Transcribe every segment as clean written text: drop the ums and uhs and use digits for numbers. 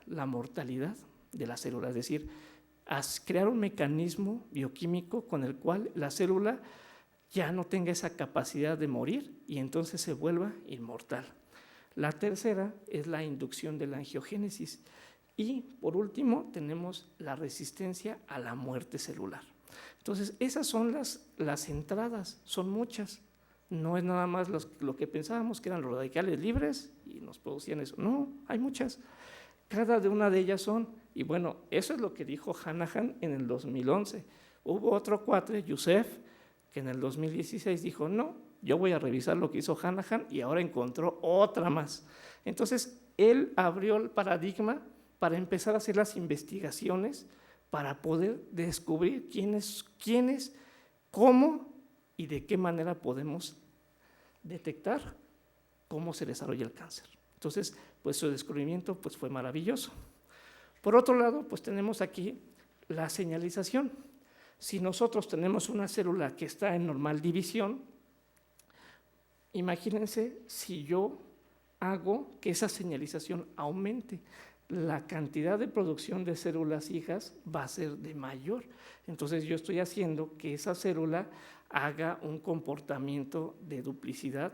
la mortalidad de la célula, es decir, crear un mecanismo bioquímico con el cual la célula ya no tenga esa capacidad de morir y entonces se vuelva inmortal. La tercera es la inducción de la angiogénesis. Y por último tenemos la resistencia a la muerte celular. Entonces esas son las entradas, son muchas. No es nada más lo que pensábamos que eran los radicales libres y nos producían eso. No, hay muchas. Cada una de ellas son, y bueno, eso es lo que dijo Hanahan en el 2011. Hubo otro cuate, Youssef, que en el 2016 dijo, no, yo voy a revisar lo que hizo Hanahan y ahora encontró otra más. Entonces él abrió el paradigma para empezar a hacer las investigaciones, para poder descubrir quiénes, cómo y de qué manera podemos detectar cómo se desarrolla el cáncer. Entonces, pues su descubrimiento pues, fue maravilloso. Por otro lado, pues tenemos aquí la señalización. Si nosotros tenemos una célula que está en normal división, imagínense si yo hago que esa señalización aumente, la cantidad de producción de células hijas va a ser de mayor. Entonces yo estoy haciendo que esa célula haga un comportamiento de duplicidad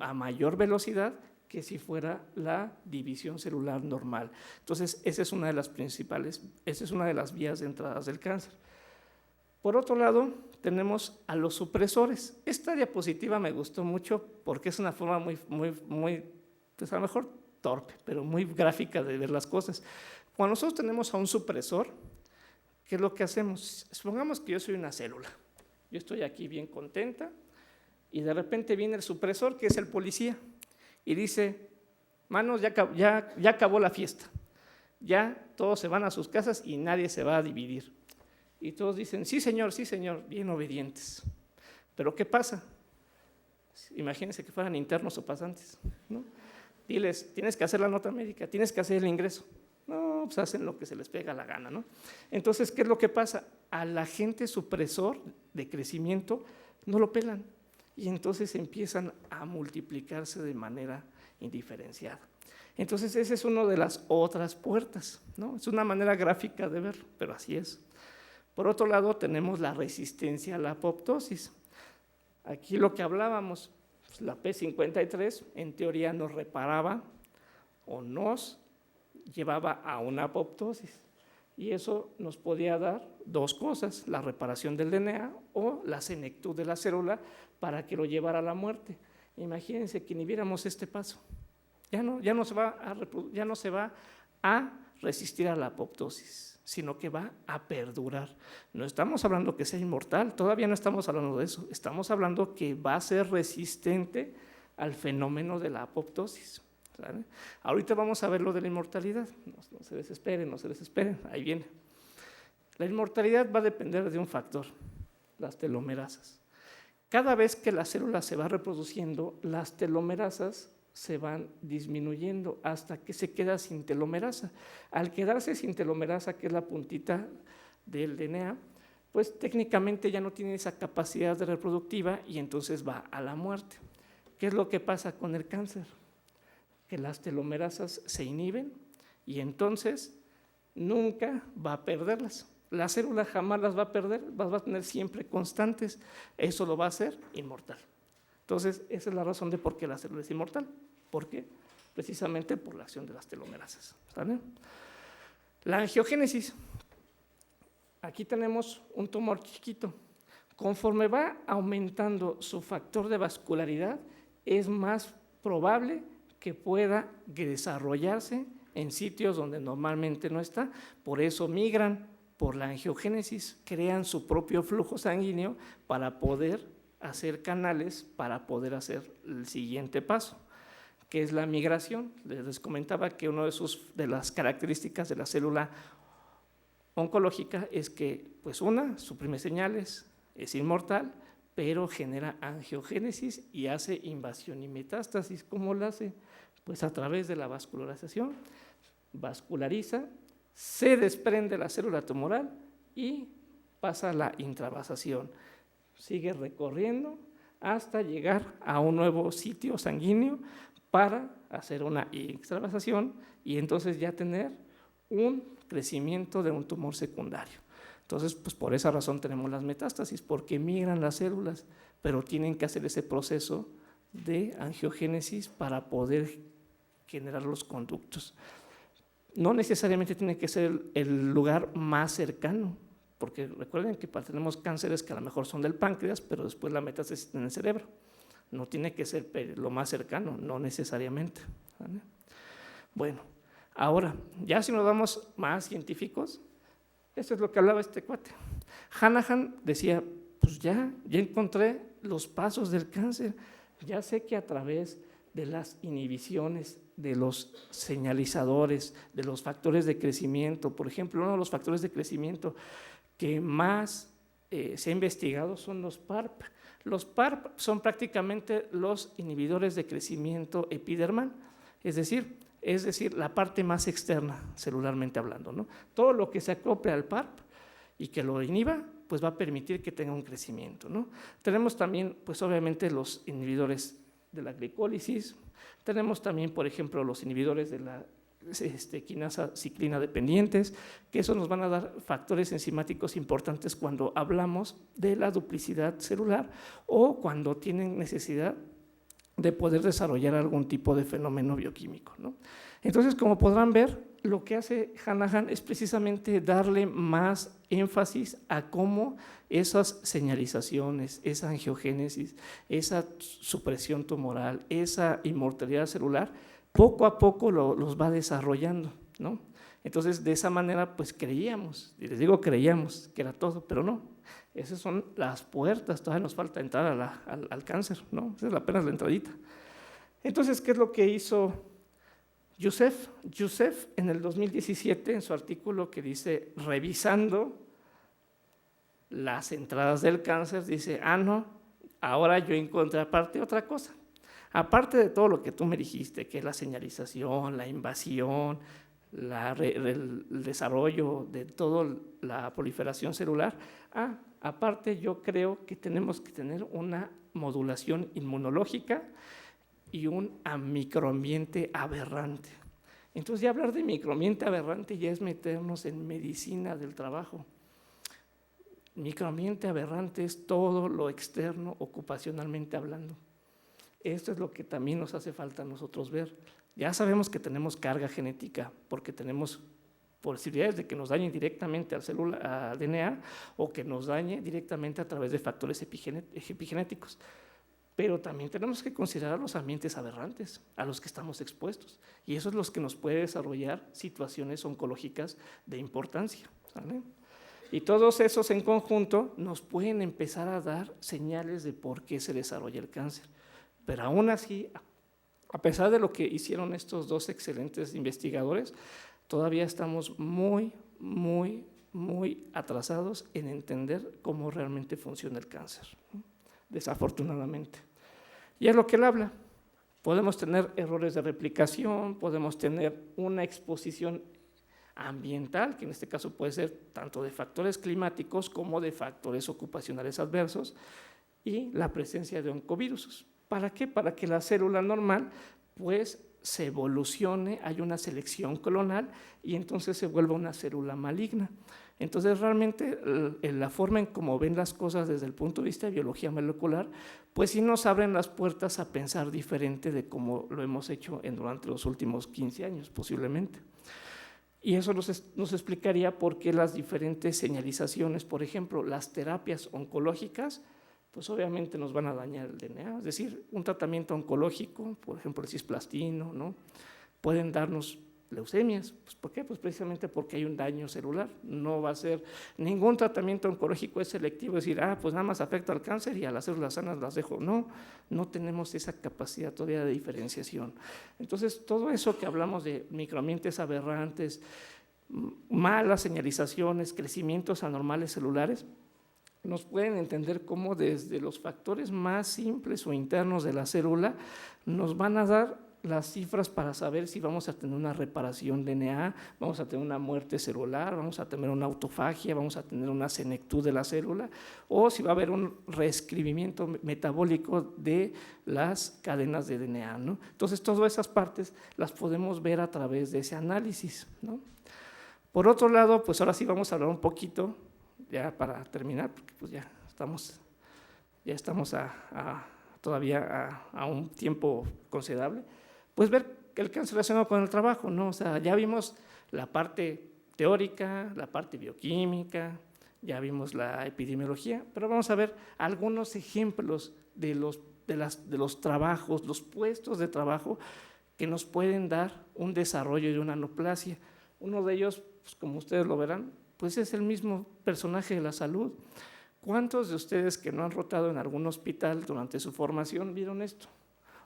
a mayor velocidad que si fuera la división celular normal. Entonces esa es una de las principales, esa es una de las vías de entradas del cáncer. Por otro lado, tenemos a los supresores. Esta diapositiva me gustó mucho porque es una forma muy pues a lo mejor torpe, pero muy gráfica de ver las cosas. Cuando nosotros tenemos a un supresor, ¿qué es lo que hacemos? Supongamos que yo soy una célula, yo estoy aquí bien contenta y de repente viene el supresor, que es el policía, y dice, manos, ya acabó la fiesta, ya todos se van a sus casas y nadie se va a dividir. Y todos dicen, sí señor, bien obedientes. Pero ¿qué pasa? Imagínense que fueran internos o pasantes, ¿no? Diles, tienes que hacer la nota médica, tienes que hacer el ingreso. No, pues hacen lo que se les pega la gana, ¿no? Entonces, ¿qué es lo que pasa? Al agente supresor de crecimiento no lo pelan y entonces empiezan a multiplicarse de manera indiferenciada. Entonces, esa es una de las otras puertas, ¿no? Es una manera gráfica de verlo, pero así es. Por otro lado, tenemos la resistencia a la apoptosis. Aquí lo que hablábamos, pues la P53 en teoría nos reparaba o nos llevaba a una apoptosis y eso nos podía dar dos cosas, la reparación del DNA o la senectud de la célula para que lo llevara a la muerte. Imagínense que ni viéramos este paso, ya no se va a resistir a la apoptosis, sino que va a perdurar. No estamos hablando que sea inmortal, todavía no estamos hablando de eso, estamos hablando que va a ser resistente al fenómeno de la apoptosis. ¿Sale? Ahorita vamos a ver lo de la inmortalidad, no se desesperen, ahí viene. La inmortalidad va a depender de un factor, las telomerasas. Cada vez que la célula se va reproduciendo, las telomerasas se van disminuyendo hasta que se queda sin telomerasa. Al quedarse sin telomerasa, que es la puntita del DNA, pues técnicamente ya no tiene esa capacidad de reproductiva y entonces va a la muerte. ¿Qué es lo que pasa con el cáncer? Que las telomerasas se inhiben y entonces nunca va a perderlas. La célula jamás las va a perder, las va a tener siempre constantes. Eso lo va a hacer inmortal. Entonces, esa es la razón de por qué la célula es inmortal. ¿Por qué? Precisamente por la acción de las telomerasas. ¿Sale? La angiogénesis. Aquí tenemos un tumor chiquito. Conforme va aumentando su factor de vascularidad, es más probable que pueda desarrollarse en sitios donde normalmente no está. Por eso migran por la angiogénesis, crean su propio flujo sanguíneo para poder hacer canales, para poder hacer el siguiente paso, que es la migración. Les comentaba que una de las características de la célula oncológica es que, pues suprime señales, es inmortal, pero genera angiogénesis y hace invasión y metástasis. ¿Cómo lo hace? Pues a través de la vascularización, vasculariza, se desprende la célula tumoral y pasa a la intravasación. Sigue recorriendo hasta llegar a un nuevo sitio sanguíneo para hacer una extravasación y entonces ya tener un crecimiento de un tumor secundario. Entonces, pues por esa razón tenemos las metástasis, porque migran las células, pero tienen que hacer ese proceso de angiogénesis para poder generar los conductos. No necesariamente tiene que ser el lugar más cercano, porque recuerden que tenemos cánceres que a lo mejor son del páncreas, pero después la metástasis en el cerebro. No tiene que ser lo más cercano, no necesariamente, ¿vale? Bueno, ahora, ya si nos vamos más científicos, eso es lo que hablaba este cuate. Hanahan decía, pues ya encontré los pasos del cáncer, ya sé que a través de las inhibiciones, de los señalizadores, de los factores de crecimiento, por ejemplo, uno de los factores de crecimiento que más se ha investigado son los PARP. Los PARP son prácticamente los inhibidores de crecimiento epidermal, es decir, la parte más externa, celularmente hablando, ¿no? Todo lo que se acople al PARP y que lo inhiba, pues va a permitir que tenga un crecimiento, ¿no? Tenemos también, pues obviamente, los inhibidores de la glicólisis, tenemos también, por ejemplo, los inhibidores de la quinasa ciclina dependientes, que eso nos van a dar factores enzimáticos importantes cuando hablamos de la duplicidad celular o cuando tienen necesidad de poder desarrollar algún tipo de fenómeno bioquímico, ¿no? Entonces, como podrán ver, lo que hace Hanahan es precisamente darle más énfasis a cómo esas señalizaciones, esa angiogénesis, esa supresión tumoral, esa inmortalidad celular, poco a poco los va desarrollando, ¿no? Entonces, de esa manera, pues creíamos, y les digo creíamos que era todo, pero no. Esas son las puertas, todavía nos falta entrar al cáncer, ¿no? Esa es apenas la entradita. Entonces, ¿qué es lo que hizo Youssef? Youssef en el 2017, en su artículo que dice, revisando las entradas del cáncer, dice, no, ahora yo encontré aparte otra cosa. Aparte de todo lo que tú me dijiste, que es la señalización, la invasión, el desarrollo de toda la proliferación celular, aparte yo creo que tenemos que tener una modulación inmunológica y un microambiente aberrante. Entonces ya hablar de microambiente aberrante ya es meternos en medicina del trabajo. Microambiente aberrante es todo lo externo ocupacionalmente hablando. Esto es lo que también nos hace falta a nosotros ver. Ya sabemos que tenemos carga genética porque tenemos posibilidades de que nos dañe directamente al DNA o que nos dañe directamente a través de factores epigenéticos. Pero también tenemos que considerar los ambientes aberrantes a los que estamos expuestos y eso es lo que nos puede desarrollar situaciones oncológicas de importancia, ¿vale? Y todos esos en conjunto nos pueden empezar a dar señales de por qué se desarrolla el cáncer. Pero aún así, a pesar de lo que hicieron estos dos excelentes investigadores, todavía estamos muy atrasados en entender cómo realmente funciona el cáncer, ¿no? Desafortunadamente. Y es lo que él habla. Podemos tener errores de replicación, podemos tener una exposición ambiental, que en este caso puede ser tanto de factores climáticos como de factores ocupacionales adversos, y la presencia de oncovirus. ¿Para qué? Para que la célula normal pues se evolucione, hay una selección clonal y entonces se vuelva una célula maligna. Entonces realmente la forma en cómo ven las cosas desde el punto de vista de biología molecular, pues sí nos abren las puertas a pensar diferente de cómo lo hemos hecho durante los últimos 15 años posiblemente. Y eso nos explicaría por qué las diferentes señalizaciones, por ejemplo, las terapias oncológicas, pues obviamente nos van a dañar el DNA, es decir, un tratamiento oncológico, por ejemplo el cisplastino, ¿no? Pueden darnos leucemias, pues ¿por qué? Pues precisamente porque hay un daño celular, no va a ser, ningún tratamiento oncológico es selectivo, es decir, pues nada más afecta al cáncer y a las células sanas las dejo, no tenemos esa capacidad todavía de diferenciación. Entonces todo eso que hablamos de microambientes aberrantes, malas señalizaciones, crecimientos anormales celulares, nos pueden entender cómo desde los factores más simples o internos de la célula nos van a dar las cifras para saber si vamos a tener una reparación DNA, vamos a tener una muerte celular, vamos a tener una autofagia, vamos a tener una senectud de la célula o si va a haber un reescribimiento metabólico de las cadenas de DNA, ¿no? Entonces todas esas partes las podemos ver a través de ese análisis, ¿no? Por otro lado, pues ahora sí vamos a hablar un poquito, ya para terminar, porque pues ya estamos todavía a un tiempo considerable, pues ver el cáncer relacionado con el trabajo, ¿no? O sea, ya vimos la parte teórica, la parte bioquímica, ya vimos la epidemiología, pero vamos a ver algunos ejemplos de los trabajos, los puestos de trabajo que nos pueden dar un desarrollo de una neoplasia. Uno de ellos, pues, como ustedes lo verán, pues es el mismo personaje de la salud. ¿Cuántos de ustedes que no han rotado en algún hospital durante su formación vieron esto?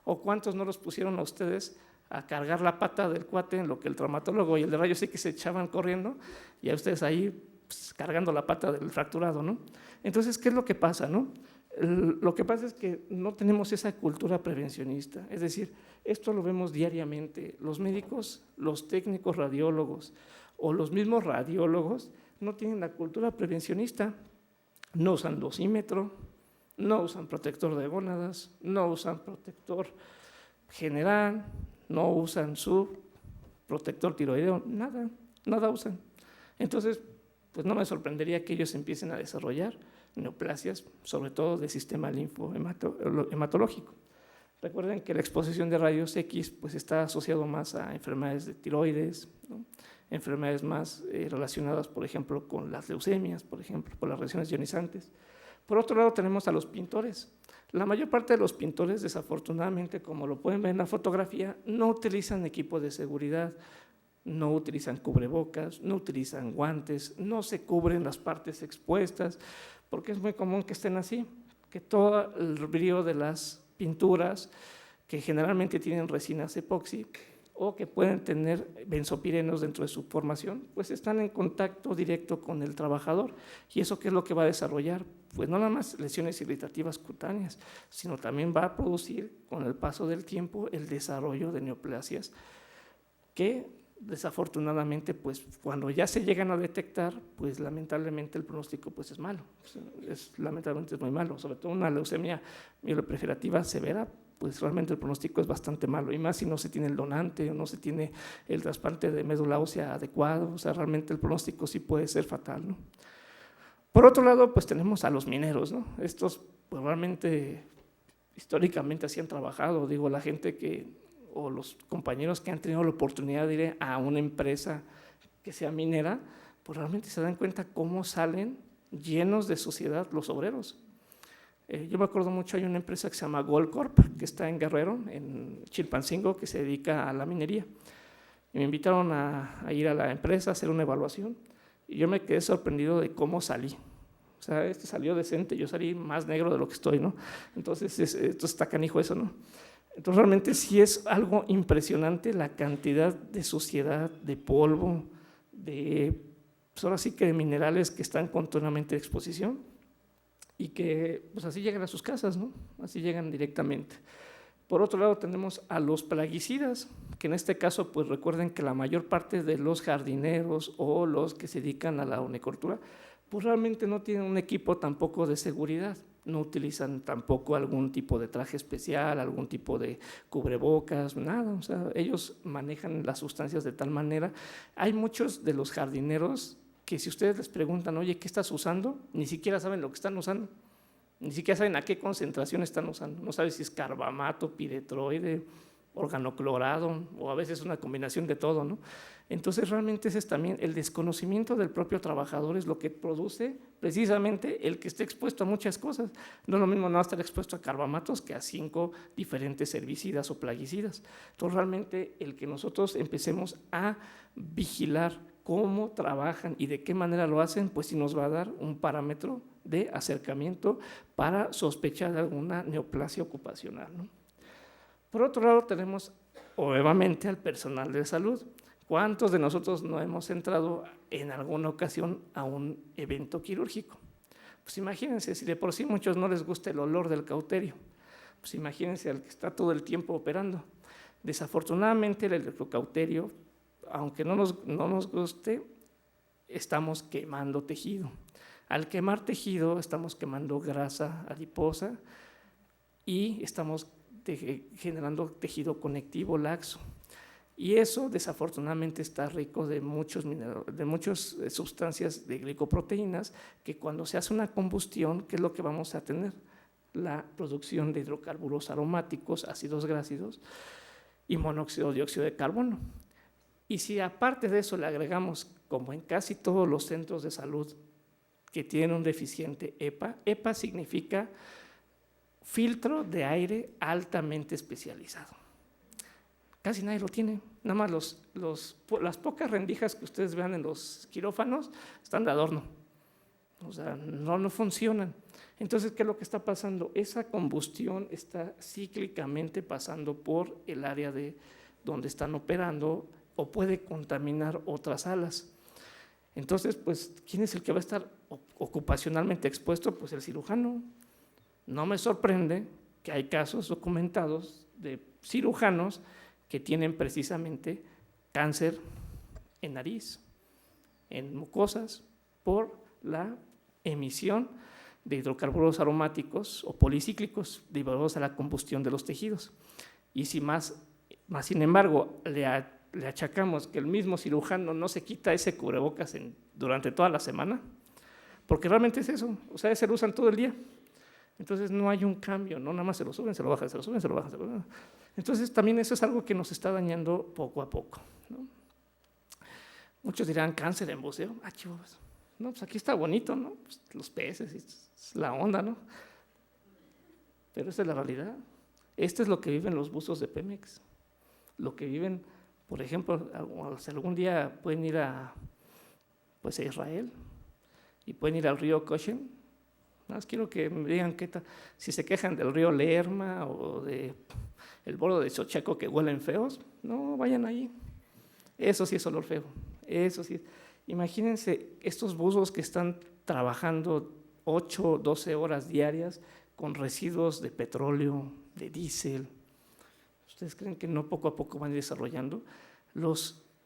¿O cuántos no los pusieron a ustedes a cargar la pata del cuate en lo que el traumatólogo y el de rayos X se echaban corriendo y a ustedes ahí pues, cargando la pata del fracturado, ¿no? Entonces, ¿qué es lo que pasa, no? Lo que pasa es que no tenemos esa cultura prevencionista, es decir, esto lo vemos diariamente. Los médicos, los técnicos radiólogos o los mismos radiólogos no tienen la cultura prevencionista, no usan dosímetro, no usan protector de gónadas, no usan protector general, no usan su protector tiroideo, nada usan. Entonces, pues no me sorprendería que ellos empiecen a desarrollar neoplasias, sobre todo del sistema linfohematológico. Recuerden que la exposición de rayos X pues, está asociado más a enfermedades de tiroides, ¿no? Enfermedades más relacionadas, por ejemplo, con las leucemias, por ejemplo, por las radiaciones ionizantes. Por otro lado, tenemos a los pintores. La mayor parte de los pintores, desafortunadamente, como lo pueden ver en la fotografía, no utilizan equipo de seguridad, no utilizan cubrebocas, no utilizan guantes, no se cubren las partes expuestas, porque es muy común que estén así, que todo el brillo de las pinturas, que generalmente tienen resinas epoxi o que pueden tener benzopirenos dentro de su formación, pues están en contacto directo con el trabajador. ¿Y eso qué es lo que va a desarrollar? Pues no nada más lesiones irritativas cutáneas, sino también va a producir con el paso del tiempo el desarrollo de neoplasias que desafortunadamente, pues cuando ya se llegan a detectar, pues lamentablemente el pronóstico pues es malo, lamentablemente es muy malo, sobre todo una leucemia mieloproliferativa severa, pues realmente el pronóstico es bastante malo, y más si no se tiene el donante o no se tiene el trasplante de médula ósea adecuado, o sea, realmente el pronóstico sí puede ser fatal, ¿no? Por otro lado, pues tenemos a los mineros, ¿no? Estos pues realmente históricamente así han trabajado, digo, la gente que o los compañeros que han tenido la oportunidad de ir a una empresa que sea minera, pues realmente se dan cuenta cómo salen llenos de suciedad los obreros. Yo me acuerdo mucho, hay una empresa que se llama Goldcorp, que está en Guerrero, en Chilpancingo, que se dedica a la minería. Y me invitaron a ir a la empresa a hacer una evaluación y yo me quedé sorprendido de cómo salí. O sea, este salió decente, yo salí más negro de lo que estoy, ¿no? Entonces, esto está canijo eso, ¿no? Entonces, realmente sí es algo impresionante la cantidad de suciedad, de polvo, pues ahora sí que de minerales que están continuamente en exposición y que pues así llegan a sus casas, ¿no? Así llegan directamente. Por otro lado, tenemos a los plaguicidas, que en este caso, pues recuerden que la mayor parte de los jardineros o los que se dedican a la horticultura, pues realmente no tienen un equipo tampoco de seguridad. No utilizan tampoco algún tipo de traje especial, algún tipo de cubrebocas, nada. O sea, ellos manejan las sustancias de tal manera. Hay muchos de los jardineros que si ustedes les preguntan, oye, ¿qué estás usando? Ni siquiera saben lo que están usando. Ni siquiera saben a qué concentración están usando. No saben si es carbamato, piretroide, organoclorado o a veces una combinación de todo, ¿no? Entonces realmente ese es también el desconocimiento del propio trabajador, es lo que produce precisamente el que esté expuesto a muchas cosas. No es lo mismo no estar expuesto a carbamatos que a 5 diferentes herbicidas o plaguicidas. Entonces realmente el que nosotros empecemos a vigilar cómo trabajan y de qué manera lo hacen, pues sí nos va a dar un parámetro de acercamiento para sospechar de alguna neoplasia ocupacional, ¿no? Por otro lado, tenemos obviamente al personal de salud. ¿Cuántos de nosotros no hemos entrado en alguna ocasión a un evento quirúrgico? Pues imagínense, si de por sí muchos no les gusta el olor del cauterio, pues imagínense al que está todo el tiempo operando. Desafortunadamente el electrocauterio, aunque no nos guste, estamos quemando tejido. Al quemar tejido estamos quemando grasa adiposa y estamos generando tejido conectivo laxo. Y eso desafortunadamente está rico de muchas sustancias de glicoproteínas que cuando se hace una combustión, ¿qué es lo que vamos a tener? La producción de hidrocarburos aromáticos, ácidos grácidos y monóxido de dióxido de carbono. Y si aparte de eso le agregamos, como en casi todos los centros de salud que tienen un deficiente EPA, EPA significa filtro de aire altamente especializado. Casi nadie lo tiene, nada más las pocas rendijas que ustedes vean en los quirófanos están de adorno, o sea, no funcionan. Entonces, ¿qué es lo que está pasando? Esa combustión está cíclicamente pasando por el área de donde están operando o puede contaminar otras salas. Entonces, pues, ¿quién es el que va a estar ocupacionalmente expuesto? Pues el cirujano. No me sorprende que hay casos documentados de cirujanos que tienen precisamente cáncer en nariz, en mucosas, por la emisión de hidrocarburos aromáticos o policíclicos derivados a la combustión de los tejidos. Y si más sin embargo, le achacamos que el mismo cirujano no se quita ese cubrebocas durante toda la semana, porque realmente es eso, o sea, se lo usan todo el día. Entonces no hay un cambio, no nada más se lo suben, se lo bajan, se lo suben, se lo bajan, se lo bajan. Entonces también eso es algo que nos está dañando poco a poco, ¿no? Muchos dirán cáncer en buceo, chivos. No, pues aquí está bonito, ¿no? Pues los peces, es la onda, ¿no? Pero esta es la realidad. Esto es lo que viven los buzos de Pemex. Lo que viven, por ejemplo, si algún día pueden ir a Israel y pueden ir al río Koshen. Nada más quiero que me digan si se quejan del río Lerma o del bordo de Xochaco que huelen feos, no, vayan ahí. Eso sí es olor feo, eso sí. Imagínense estos buzos que están trabajando 8, 12 horas diarias con residuos de petróleo, de diésel. ¿Ustedes creen que no poco a poco van desarrollando?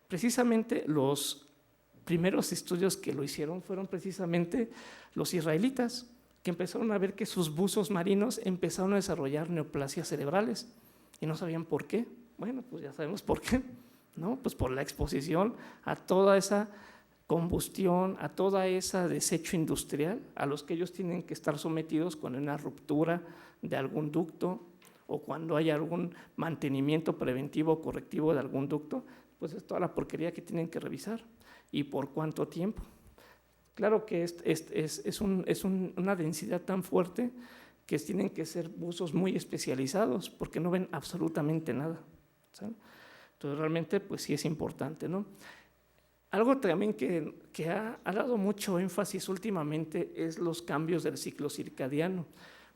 Precisamente los primeros estudios que lo hicieron fueron precisamente los israelitas, que empezaron a ver que sus buzos marinos empezaron a desarrollar neoplasias cerebrales y no sabían por qué. Bueno, pues ya sabemos por qué, ¿no? Pues por la exposición a toda esa combustión, a toda esa desecho industrial a los que ellos tienen que estar sometidos cuando hay una ruptura de algún ducto o cuando hay algún mantenimiento preventivo o correctivo de algún ducto, pues es toda la porquería que tienen que revisar y por cuánto tiempo. Claro que es una densidad tan fuerte que tienen que ser buzos muy especializados porque no ven absolutamente nada, ¿sabes? Entonces realmente pues sí es importante, ¿no? Algo también que ha dado mucho énfasis últimamente es los cambios del ciclo circadiano.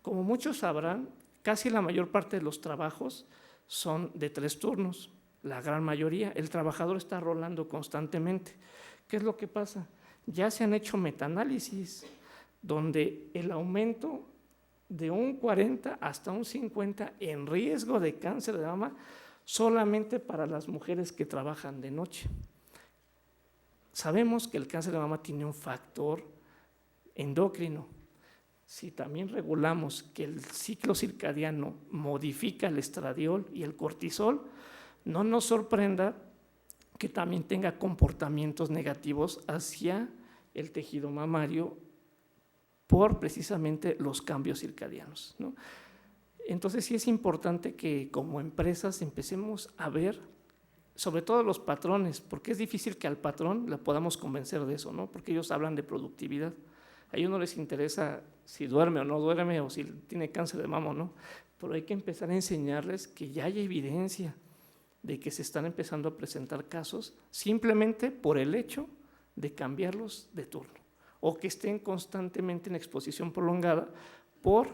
Como muchos sabrán, casi la mayor parte de los trabajos son de 3 turnos, la gran mayoría. El trabajador está rolando constantemente. ¿Qué es lo que pasa? Ya se han hecho metaanálisis donde el aumento de un 40 hasta un 50 en riesgo de cáncer de mama solamente para las mujeres que trabajan de noche. Sabemos que el cáncer de mama tiene un factor endocrino. Si también regulamos que el ciclo circadiano modifica el estradiol y el cortisol, no nos sorprenda que también tenga comportamientos negativos hacia el tejido mamario por precisamente los cambios circadianos, ¿no? Entonces sí es importante que como empresas empecemos a ver sobre todo los patrones, porque es difícil que al patrón le podamos convencer de eso, ¿no? Porque ellos hablan de productividad. A ellos no les interesa si duerme o no duerme o si tiene cáncer de mama o no, pero hay que empezar a enseñarles que ya hay evidencia de que se están empezando a presentar casos simplemente por el hecho de cambiarlos de turno o que estén constantemente en exposición prolongada por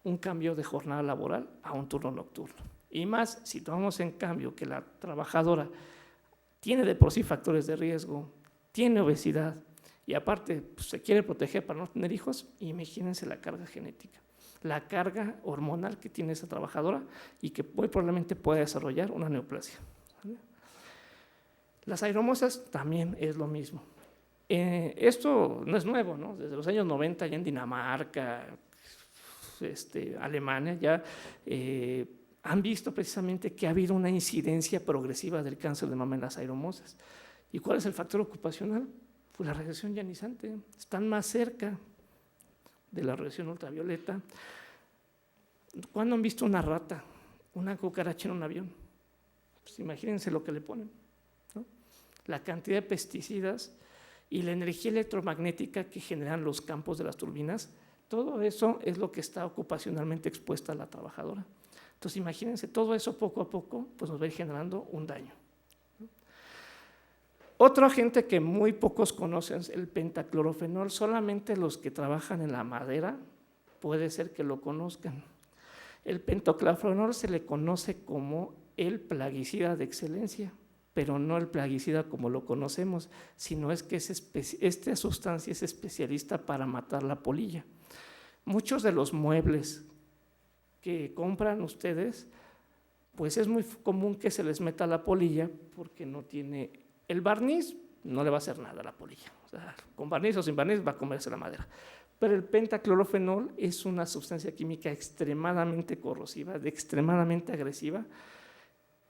un cambio de jornada laboral a un turno nocturno. Y más si tomamos en cambio que la trabajadora tiene de por sí factores de riesgo, tiene obesidad y aparte pues, se quiere proteger para no tener hijos, imagínense la carga genética, la carga hormonal que tiene esa trabajadora y que muy probablemente pueda desarrollar una neoplasia. Las aeromosas también es lo mismo. Esto no es nuevo, ¿no? Desde los años 90 ya en Dinamarca, Alemania ya han visto precisamente que ha habido una incidencia progresiva del cáncer de mama en las aeromosas. ¿Y cuál es el factor ocupacional? Pues la radiación ionizante. Están más cerca de la radiación ultravioleta. ¿Cuándo han visto una rata, una cucaracha en un avión? Pues imagínense lo que le ponen, ¿no? La cantidad de pesticidas y la energía electromagnética que generan los campos de las turbinas, todo eso es lo que está ocupacionalmente expuesta a la trabajadora. Entonces imagínense, todo eso poco a poco pues nos va a ir generando un daño. Otro agente que muy pocos conocen es el pentaclorofenol. Solamente los que trabajan en la madera puede ser que lo conozcan. El pentaclorofenol se le conoce como el plaguicida de excelencia, pero no el plaguicida como lo conocemos, sino es que esta sustancia es especialista para matar la polilla. Muchos de los muebles que compran ustedes, pues es muy común que se les meta la polilla porque no tiene el barniz, no le va a hacer nada a la polilla. O sea, con barniz o sin barniz va a comerse la madera. Pero el pentaclorofenol es una sustancia química extremadamente corrosiva, extremadamente agresiva,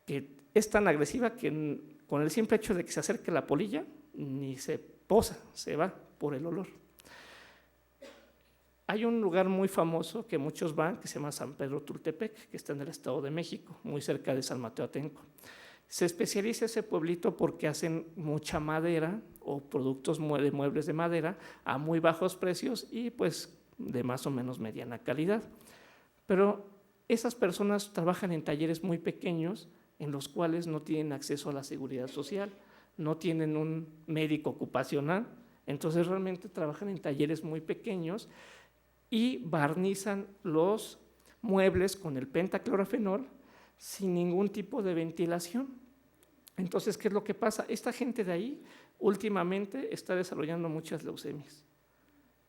que es tan agresiva que con el simple hecho de que se acerque la polilla, ni se posa, se va por el olor. Hay un lugar muy famoso que muchos van, que se llama San Pedro Tultepec, que está en el Estado de México, muy cerca de San Mateo Atenco. Se especializa ese pueblito porque hacen mucha madera o productos de muebles de madera a muy bajos precios y pues de más o menos mediana calidad. Pero esas personas trabajan en talleres muy pequeños en los cuales no tienen acceso a la seguridad social, no tienen un médico ocupacional, entonces realmente trabajan en talleres muy pequeños y barnizan los muebles con el pentaclorofenol sin ningún tipo de ventilación. Entonces, ¿qué es lo que pasa? Esta gente de ahí últimamente está desarrollando muchas leucemias.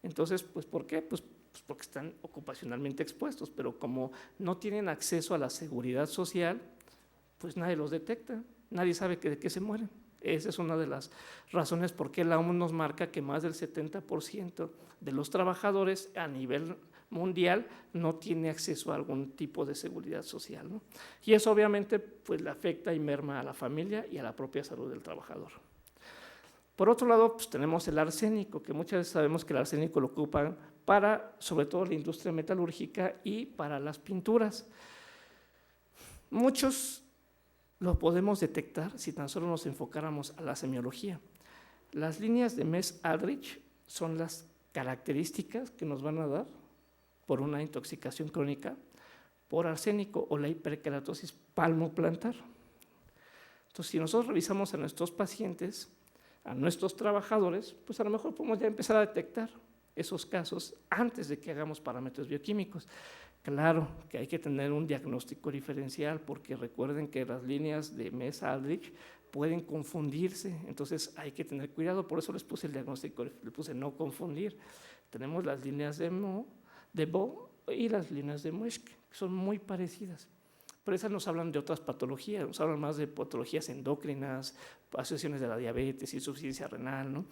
Entonces, pues, ¿por qué? Pues porque están ocupacionalmente expuestos, pero como no tienen acceso a la seguridad social, pues nadie los detecta, nadie sabe de qué se mueren. Esa es una de las razones por qué la OMS nos marca que más del 70% de los trabajadores a nivel mundial no tiene acceso a algún tipo de seguridad social, ¿no? Y eso obviamente pues, le afecta y merma a la familia y a la propia salud del trabajador. Por otro lado, pues, tenemos el arsénico, que muchas veces sabemos que el arsénico lo ocupan para, sobre todo, la industria metalúrgica y para las pinturas. Muchos lo podemos detectar si tan solo nos enfocáramos a la semiología. Las líneas de Metz-Aldrich son las características que nos van a dar por una intoxicación crónica por arsénico o la hiperkeratosis palmoplantar. Entonces, si nosotros revisamos a nuestros pacientes, a nuestros trabajadores, pues a lo mejor podemos ya empezar a detectar esos casos antes de que hagamos parámetros bioquímicos. Claro que hay que tener un diagnóstico diferencial porque recuerden que las líneas de Metz-Aldrich pueden confundirse, entonces hay que tener cuidado, por eso les puse el diagnóstico, les puse no confundir. Tenemos las líneas de Bo y las líneas de Muesch, que son muy parecidas, pero esas nos hablan de otras patologías, nos hablan más de patologías endocrinas, asociaciones de la diabetes, insuficiencia renal, ¿no?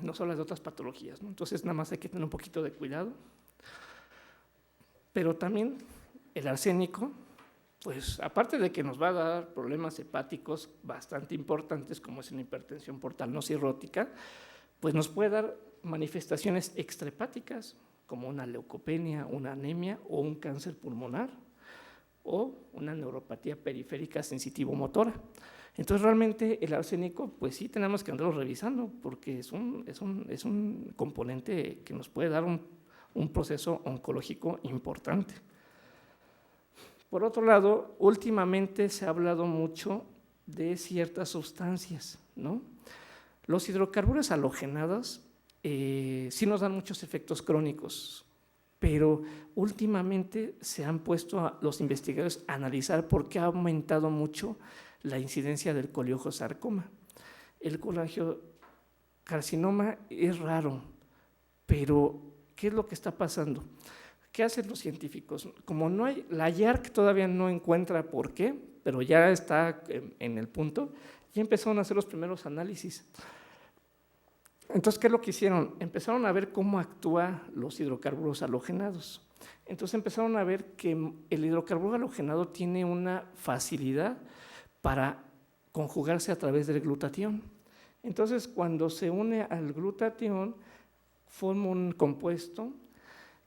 Nos habla de otras patologías, ¿no? Entonces nada más hay que tener un poquito de cuidado. Pero también el arsénico, pues aparte de que nos va a dar problemas hepáticos bastante importantes, como es una hipertensión portal no cirrótica, pues nos puede dar manifestaciones extrahepáticas, como una leucopenia, una anemia o un cáncer pulmonar o una neuropatía periférica sensitivo-motora. Entonces realmente el arsénico, pues sí tenemos que andarlo revisando porque es un componente que nos puede dar un proceso oncológico importante. Por otro lado, últimamente se ha hablado mucho de ciertas sustancias, ¿no? Los hidrocarburos halogenados sí nos dan muchos efectos crónicos, pero últimamente se han puesto a los investigadores a analizar por qué ha aumentado mucho la incidencia del coliojosarcoma. El colangiocarcinoma es raro, pero ¿qué es lo que está pasando? ¿Qué hacen los científicos? Como no hay, la IARC todavía no encuentra por qué, pero ya está en el punto, ya empezaron a hacer los primeros análisis. Entonces, ¿qué es lo que hicieron? Empezaron a ver cómo actúan los hidrocarburos halogenados. Entonces empezaron a ver que el hidrocarburo halogenado tiene una facilidad para conjugarse a través del glutatión. Entonces, cuando se une al glutatión, forma un compuesto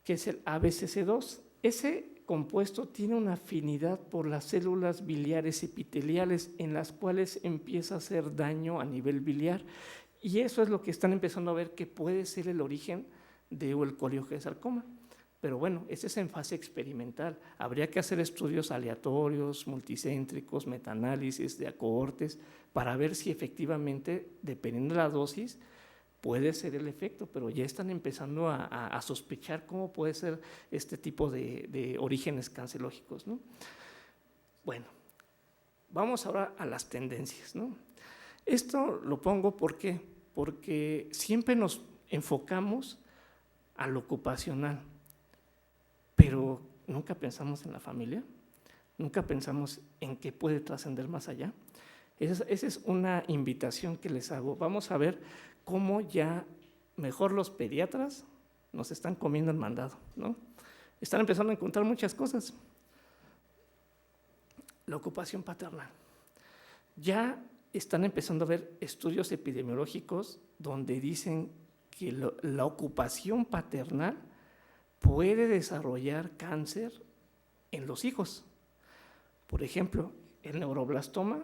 que es el ABCC2. Ese compuesto tiene una afinidad por las células biliares epiteliales en las cuales empieza a hacer daño a nivel biliar, y eso es lo que están empezando a ver que puede ser el origen del coliogesarcoma. Pero bueno, ese es en fase experimental. Habría que hacer estudios aleatorios, multicéntricos, metaanálisis de cohortes, para ver si efectivamente, dependiendo de la dosis, puede ser el efecto, pero ya están empezando a sospechar cómo puede ser este tipo de orígenes cancerígenos, ¿no? Bueno, vamos ahora a las tendencias, ¿no? Esto lo pongo porque siempre nos enfocamos a lo ocupacional, pero nunca pensamos en la familia, nunca pensamos en qué puede trascender más allá. Esa es una invitación que les hago. Vamos a ver cómo ya mejor los pediatras nos están comiendo el mandado, ¿no? Están empezando a encontrar muchas cosas. La ocupación paternal. Ya están empezando a ver estudios epidemiológicos donde dicen que la ocupación paternal puede desarrollar cáncer en los hijos. Por ejemplo, el neuroblastoma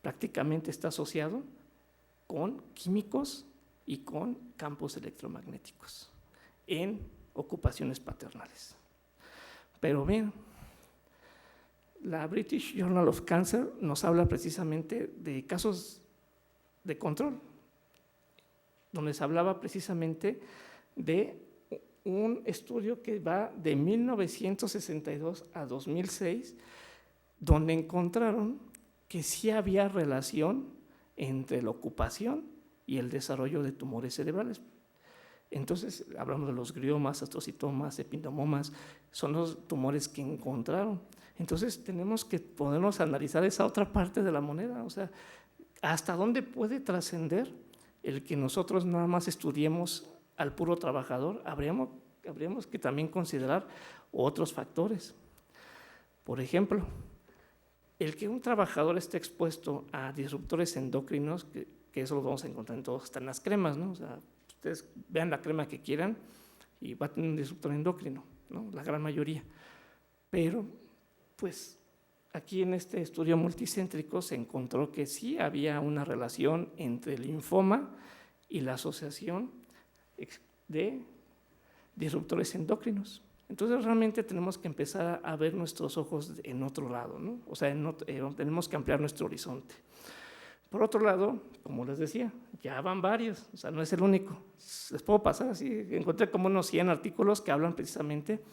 prácticamente está asociado con químicos y con campos electromagnéticos en ocupaciones paternales. Pero bien, la British Journal of Cancer nos habla precisamente de casos de control, donde se hablaba precisamente de un estudio que va de 1962 a 2006, donde encontraron que sí había relación entre la ocupación y el desarrollo de tumores cerebrales. Entonces, hablamos de los gliomas, astrocitomas, epindomomas, son los tumores que encontraron. Entonces, tenemos que podernos analizar esa otra parte de la moneda, o sea, hasta dónde puede trascender el que nosotros nada más estudiemos al puro trabajador. Habríamos que también considerar otros factores. Por ejemplo, el que un trabajador esté expuesto a disruptores endocrinos, que eso lo vamos a encontrar en todos, hasta en las cremas, ¿no? O sea, ustedes vean la crema que quieran y va a tener un disruptor endocrino, ¿no? La gran mayoría. Pero, pues, aquí en este estudio multicéntrico se encontró que sí había una relación entre el linfoma y la asociación de disruptores endocrinos. Entonces realmente tenemos que empezar a ver nuestros ojos en otro lado, ¿no? O sea, tenemos que ampliar nuestro horizonte. Por otro lado, como les decía, ya van varios, o sea, no es el único. Les puedo pasar así, encontré como unos 100 artículos que hablan precisamente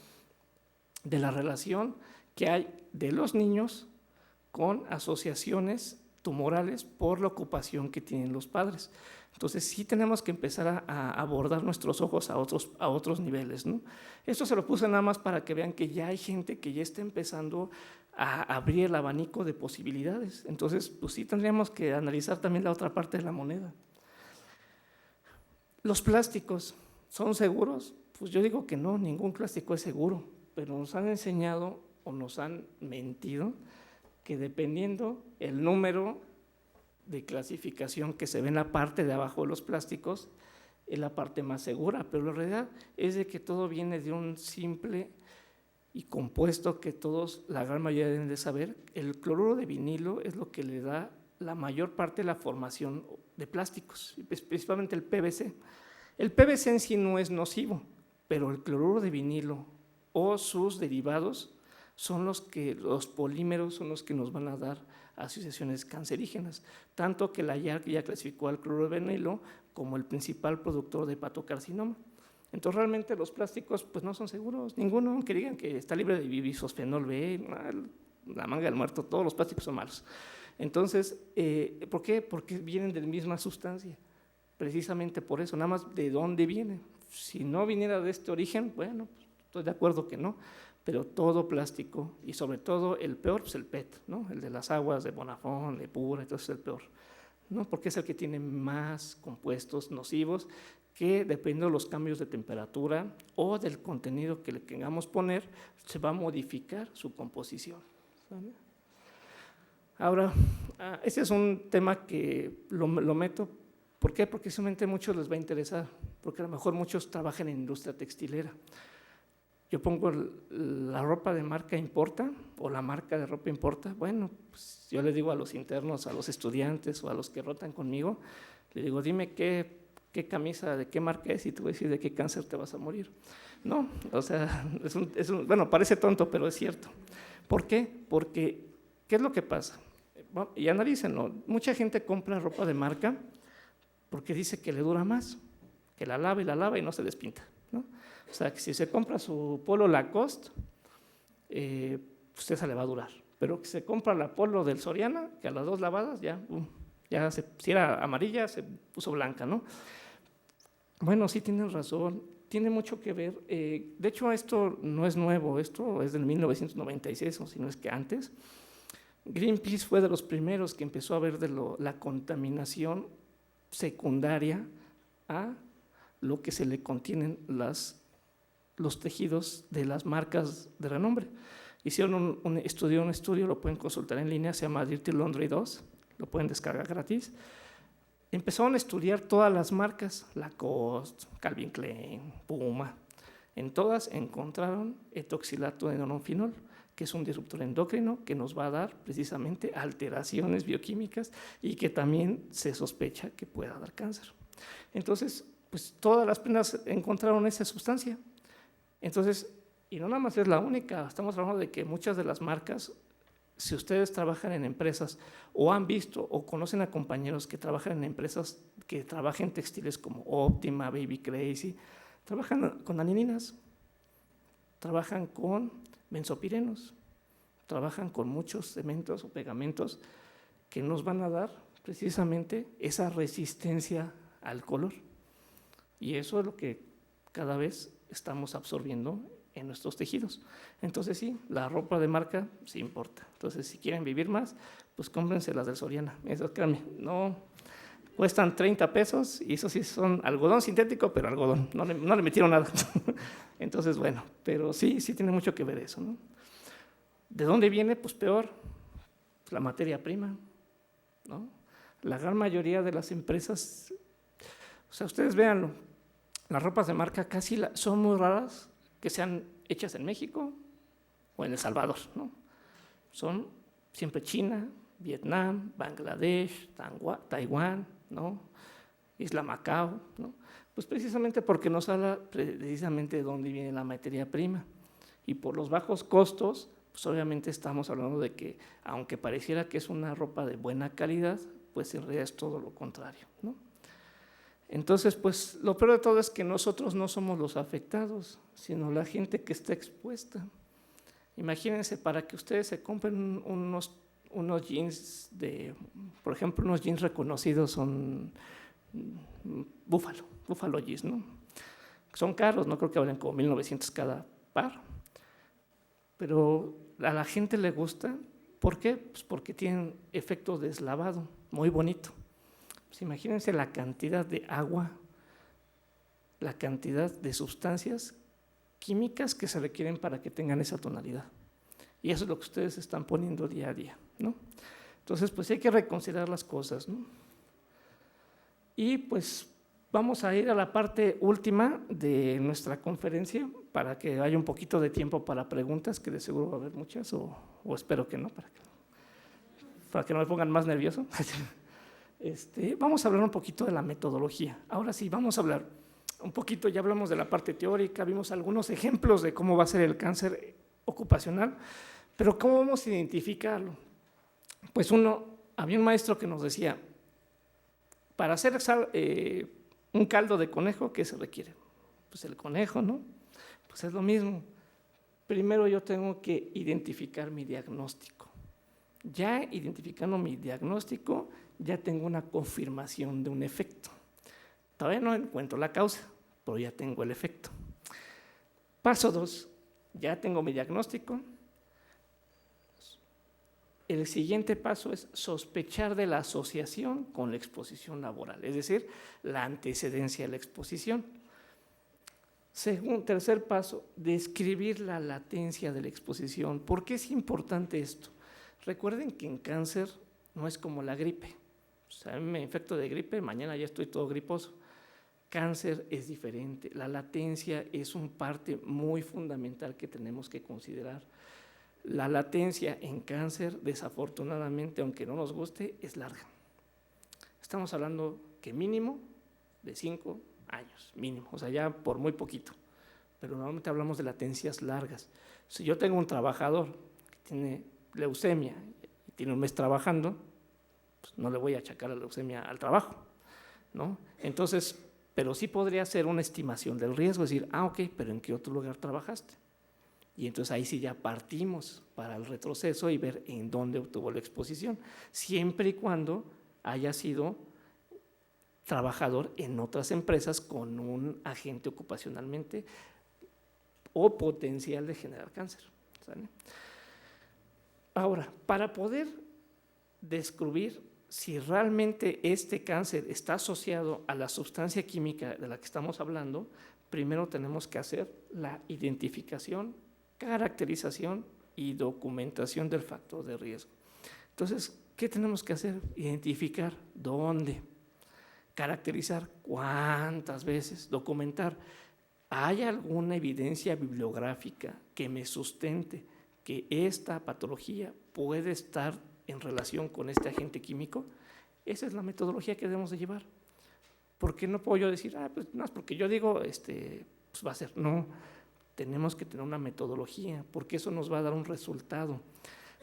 de la relación que hay de los niños con asociaciones tumorales por la ocupación que tienen los padres. Entonces sí tenemos que empezar a abordar nuestros ojos a otros niveles, ¿no? Esto se lo puse nada más para que vean que ya hay gente que ya está empezando a abrir el abanico de posibilidades. Entonces, pues sí tendríamos que analizar también la otra parte de la moneda. ¿Los plásticos son seguros? Pues yo digo que no, ningún plástico es seguro, pero nos han enseñado o nos han mentido que dependiendo el número de clasificación que se ve en la parte de abajo de los plásticos, es la parte más segura, pero la realidad es de que todo viene de un simple y compuesto que todos, la gran mayoría deben de saber. El cloruro de vinilo es lo que le da la mayor parte de la formación de plásticos, principalmente el PVC. El PVC en sí no es nocivo, pero el cloruro de vinilo o sus derivados son los polímeros son los que nos van a dar asociaciones cancerígenas, tanto que la IARC ya clasificó al cloruro de vinilo como el principal productor de hepatocarcinoma. Entonces realmente los plásticos pues no son seguros, ninguno, aunque digan que está libre de bisfosfenol B, la manga del muerto, todos los plásticos son malos. Entonces, ¿por qué? Porque vienen de la misma sustancia, precisamente por eso, nada más de dónde vienen. Si no viniera de este origen, bueno, pues, estoy de acuerdo que no, pero todo plástico, y sobre todo el peor, pues el PET, ¿no? El de las aguas de Bonafón, de Pura, entonces es el peor. ¿no? Porque es el que tiene más compuestos nocivos que, dependiendo de los cambios de temperatura o del contenido que le queramos poner, se va a modificar su composición, ¿sale? Ahora, este es un tema que lo meto. ¿Por qué? Porque solamente a muchos les va a interesar, porque a lo mejor muchos trabajan en industria textilera. Yo pongo la ropa de marca importa o la marca de ropa importa. Bueno, pues yo le digo a los internos, a los estudiantes o a los que rotan conmigo, le digo, dime qué camisa, de qué marca es y te voy a decir de qué cáncer te vas a morir. No, o sea, bueno, parece tonto, pero es cierto. ¿Por qué? Porque, ¿qué es lo que pasa? Bueno, y analícenlo, mucha gente compra ropa de marca porque dice que le dura más, que la lava y no se despinta, ¿no? O sea, que si se compra su polo Lacoste, pues esa le va a durar. Pero que se compra la polo del Soriana, que a las 2 lavadas ya si era amarilla, se puso blanca, ¿no? Bueno, sí tienen razón, tiene mucho que ver. De hecho, esto no es nuevo, esto es del 1996, o si no es que antes. Greenpeace fue de los primeros que empezó a ver de la contaminación secundaria a lo que se le contienen los tejidos de las marcas de renombre. Hicieron un estudio, lo pueden consultar en línea, se llama Dirty Laundry 2, lo pueden descargar gratis. Empezaron a estudiar todas las marcas, Lacoste, Calvin Klein, Puma. En todas encontraron etoxilato de nonfenol, que es un disruptor endocrino que nos va a dar precisamente alteraciones bioquímicas y que también se sospecha que pueda dar cáncer. Entonces, pues todas las prendas encontraron esa sustancia. Entonces, y no nada más es la única, estamos hablando de que muchas de las marcas, si ustedes trabajan en empresas o han visto o conocen a compañeros que trabajan en empresas que trabajan textiles como Optima, Baby Crazy, trabajan con anilinas, trabajan con benzopirenos, trabajan con muchos cementos o pegamentos que nos van a dar precisamente esa resistencia al color. Y eso es lo que cada vez estamos absorbiendo en nuestros tejidos. Entonces sí, la ropa de marca sí importa. Entonces si quieren vivir más, pues cómprense las del Soriana. Eso, créanme, no cuestan 30 pesos y eso sí son algodón sintético, pero algodón, no le metieron nada. Entonces bueno, pero sí tiene mucho que ver eso, ¿no? ¿De dónde viene? Pues peor, la materia prima, ¿no? La gran mayoría de las empresas, o sea, ustedes véanlo, las ropas de marca casi son muy raras que sean hechas en México o en El Salvador, ¿no? Son siempre China, Vietnam, Bangladesh, Taiwán, ¿no? Isla Macao, ¿no? Pues precisamente porque nos habla precisamente de dónde viene la materia prima. Y por los bajos costos, pues obviamente estamos hablando de que, aunque pareciera que es una ropa de buena calidad, pues en realidad es todo lo contrario, ¿no? Entonces, pues lo peor de todo es que nosotros no somos los afectados, sino la gente que está expuesta. Imagínense, para que ustedes se compren unos jeans por ejemplo, unos jeans reconocidos son Buffalo jeans, ¿no? Son caros, no creo que valen como 1,900 cada par, pero a la gente le gusta. ¿Por qué? Pues porque tienen efecto deslavado, muy bonito. Pues imagínense la cantidad de agua, la cantidad de sustancias químicas que se requieren para que tengan esa tonalidad. Y eso es lo que ustedes están poniendo día a día, ¿no? Entonces, pues hay que reconsiderar las cosas, ¿no? Y pues vamos a ir a la parte última de nuestra conferencia para que haya un poquito de tiempo para preguntas, que de seguro va a haber muchas, o espero que no, para que no me pongan más nervioso. Vamos a hablar un poquito de la metodología. Ahora sí, vamos a hablar un poquito, ya hablamos de la parte teórica, vimos algunos ejemplos de cómo va a ser el cáncer ocupacional, pero ¿cómo vamos a identificarlo? Pues había un maestro que nos decía, para hacer un caldo de conejo, ¿qué se requiere? Pues el conejo, ¿no? Pues es lo mismo. Primero yo tengo que identificar mi diagnóstico. Ya identificando mi diagnóstico, ya tengo una confirmación de un efecto. Todavía no encuentro la causa, pero ya tengo el efecto. Paso 2, ya tengo mi diagnóstico. el siguiente paso es sospechar de la asociación con la exposición laboral, es decir, la antecedencia de la exposición. Tercer paso, describir la latencia de la exposición. ¿Por qué es importante esto? Recuerden que en cáncer no es como la gripe. O sea, a mí me infecto de gripe, mañana ya estoy todo griposo. Cáncer es diferente. La latencia es una parte muy fundamental que tenemos que considerar. La latencia en cáncer, desafortunadamente, aunque no nos guste, es larga. Estamos hablando que mínimo de 5 años, mínimo, o sea, ya por muy poquito. Pero normalmente hablamos de latencias largas. Si yo tengo un trabajador que tiene leucemia y tiene un mes trabajando, pues no le voy a achacar la leucemia al trabajo, ¿no? Entonces, pero sí podría ser una estimación del riesgo, decir, ok, pero ¿en qué otro lugar trabajaste? Y entonces ahí sí ya partimos para el retroceso y ver en dónde obtuvo la exposición, siempre y cuando haya sido trabajador en otras empresas con un agente ocupacionalmente o potencial de generar cáncer, ¿sale? Ahora, para poder descubrir si realmente este cáncer está asociado a la sustancia química de la que estamos hablando, primero tenemos que hacer la identificación, caracterización y documentación del factor de riesgo. Entonces, ¿qué tenemos que hacer? Identificar dónde, caracterizar cuántas veces, documentar. ¿Hay alguna evidencia bibliográfica que me sustente que esta patología puede estar en relación con este agente químico? Esa es la metodología que debemos de llevar. ¿Por qué no puedo yo decir, pues no, es porque yo digo, pues va a ser? No, tenemos que tener una metodología, porque eso nos va a dar un resultado.